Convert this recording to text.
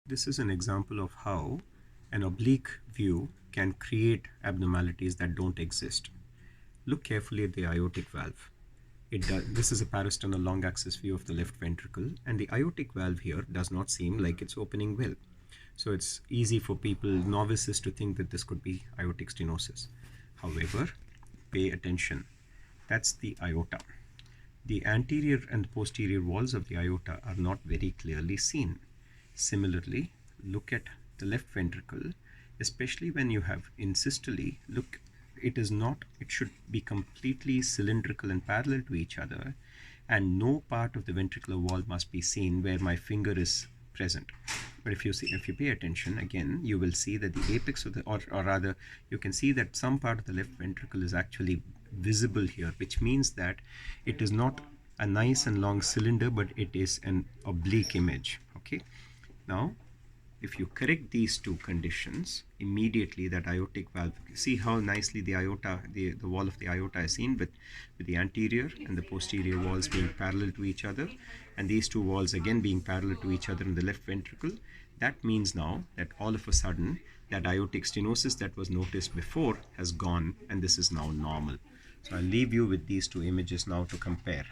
This is an example of how an oblique view can create abnormalities that don't exist. Look carefully at the aortic valve. This is a parasternal long axis view of the left ventricle, and the aortic valve here does not seem like it's opening well. So it's easy for people, novices, to think that this could be aortic stenosis. However, pay attention. That's the aorta. The anterior and posterior walls of the aorta are not very clearly seen. Similarly, look at the left ventricle, especially when you have in systole. Look, it should be completely cylindrical and parallel to each other, and no part of the ventricular wall must be seen where my finger is present. But if you pay attention again, you will see that the apex of the, or rather, you can see that some part of the left ventricle is actually visible here, which means that it is not a nice and long cylinder, but it is an oblique image. Okay. Now, if you correct these two conditions, immediately that aortic valve, see how nicely the aorta, the wall of the aorta is seen with the anterior and the posterior walls being parallel to each other, and these two walls again being parallel to each other in the left ventricle. That means now that all of a sudden that aortic stenosis that was noticed before has gone, and this is now normal. So I'll leave you with these two images now to compare.